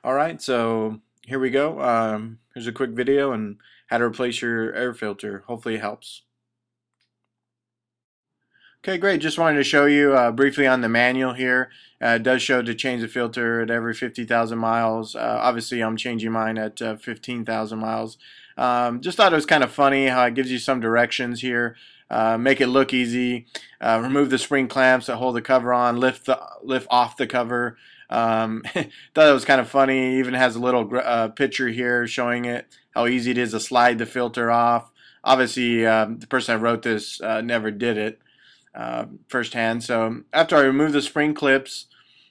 Alright, so here we go. Here's a quick video on how to replace your air filter. Hopefully it helps. Okay, great. Just wanted to show you briefly on the manual here. It does show to change the filter at every 50,000 miles. Obviously, I'm changing mine at 15,000 miles. Just thought it was kind of funny how it gives you some directions here. Make it look easy. Remove the spring clamps that hold the cover on. Lift off the cover. Thought it was kind of funny. It even has a little picture here showing it how easy it is to slide the filter off. Obviously, the person that wrote this never did it firsthand. So after I remove the spring clips,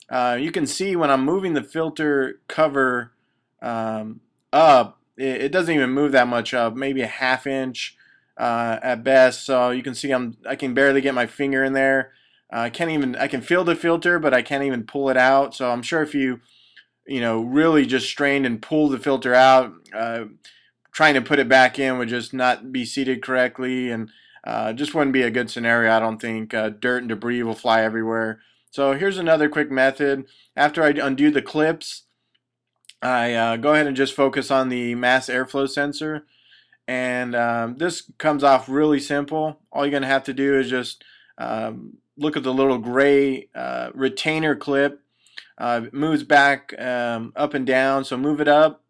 you can see when I'm moving the filter cover up, it doesn't even move that much up, maybe a ½ inch at best. So you can see I can barely get my finger in there. I can feel the filter, but I can't even pull it out. So I'm sure if you really just strained and pulled the filter out, trying to put it back in would just not be seated correctly, and just wouldn't be a good scenario. I don't think. Dirt and debris will fly everywhere. So here's another quick method. After I undo the clips, I go ahead and just focus on the mass airflow sensor, and this comes off really simple. All you're going to have to do is just look at the little gray retainer clip. It moves back up and down, so move it up.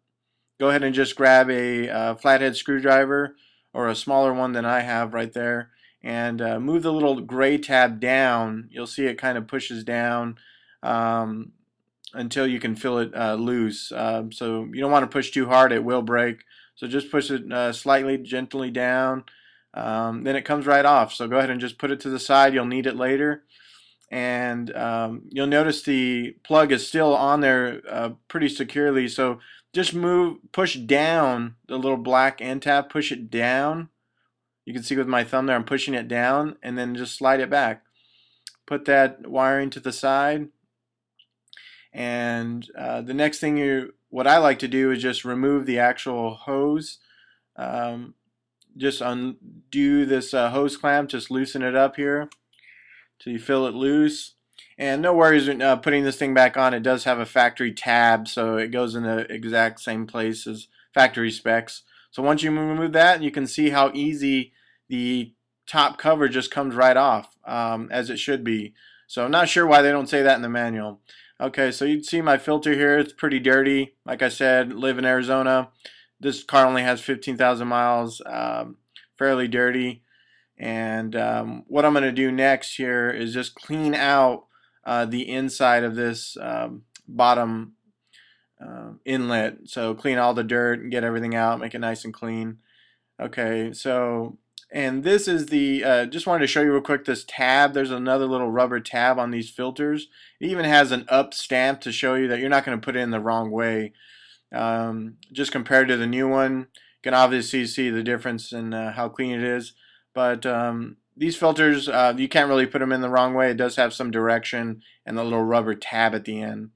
Go ahead and just grab a flathead screwdriver, or a smaller one than I have right there, and move the little gray tab down. You'll see it kind of pushes down until you can feel it loose. So you don't want to push too hard, it will break. So just push it slightly, gently down. Then it comes right off. So go ahead and just put it to the side. You'll need it later. And you'll notice the plug is still on there pretty securely. So just push down the little black end tab, push it down. You can see with my thumb there, I'm pushing it down, and then just slide it back. Put that wiring to the side. And the next thing what I like to do is just remove the actual hose. Just undo this hose clamp, just loosen it up here till you feel it loose. And no worries putting this thing back on. It does have a factory tab, so it goes in the exact same place as factory specs. So once you remove that, you can see how easy the top cover just comes right off, as it should be. So I'm not sure why they don't say that in the manual. Okay, so you can see my filter here. It's pretty dirty. Like I said, live in Arizona. This car only has 15,000 miles, fairly dirty. And what I'm going to do next here is just clean out the inside of this bottom inlet. So clean all the dirt and get everything out, make it nice and clean. Okay, so, and this is the, just wanted to show you real quick this tab. There's another little rubber tab on these filters. It even has an up stamp to show you that you're not going to put it in the wrong way. Just compared to the new one, you can obviously see the difference in how clean it is. But these filters, you can't really put them in the wrong way. It does have some direction and the little rubber tab at the end.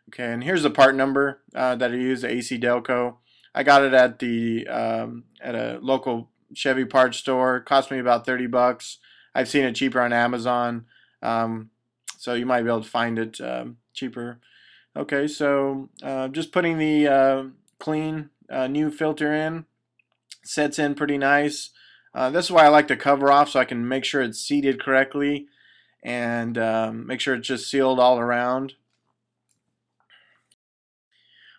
Okay, and here's the part number that I use, the ACDelco. I got it at a local Chevy parts store. It cost me about 30 bucks. I've seen it cheaper on Amazon, so you might be able to find it cheaper. Okay, so just putting the clean new filter in. Sets in pretty nice. This is why I like to cover off, so I can make sure it's seated correctly and make sure it's just sealed all around.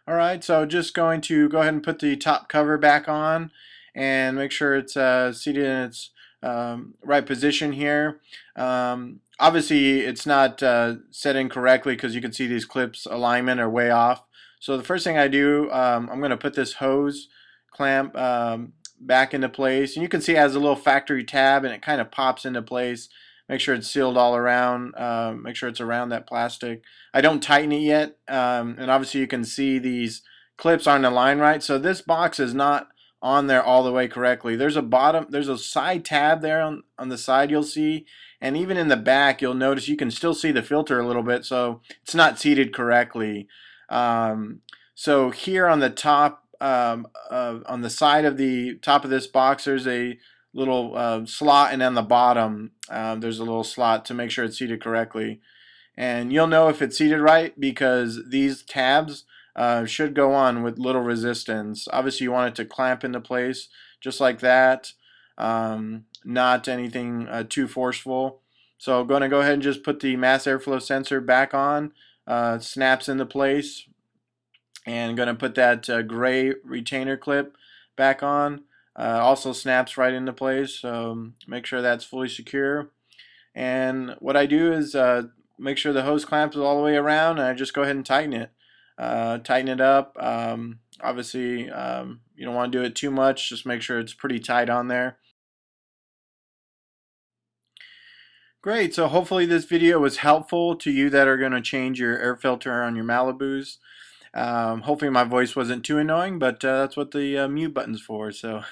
Alright, so just going to go ahead and put the top cover back on and make sure it's seated in its right position here. Obviously it's not set in correctly because you can see these clips alignment are way off. So the first thing I do, I'm going to put this hose clamp back into place, and you can see it has a little factory tab and it kind of pops into place. Make sure it's sealed all around, make sure it's around that plastic. I don't tighten it yet, and obviously you can see these clips aren't aligned right, so this box is not on there all the way correctly. There's a side tab there on the side, you'll see, and even in the back you'll notice you can still see the filter a little bit, so it's not seated correctly. So here on the top, on the side of the top of this box, there's a little slot, and on the bottom there's a little slot to make sure it's seated correctly. And you'll know if it's seated right because these tabs should go on with little resistance. Obviously you want it to clamp into place just like that, not anything too forceful. So I'm going to go ahead and just put the mass airflow sensor back on, snaps into place, and going to put that gray retainer clip back on. Also snaps right into place, so make sure that's fully secure. And what I do is make sure the hose clamp is all the way around, and I just go ahead and tighten it. Tighten it up. Obviously, you don't want to do it too much. Just make sure it's pretty tight on there. Great, so hopefully this video was helpful to you that are going to change your air filter on your Malibus. Hopefully my voice wasn't too annoying, but that's what the mute button's for. So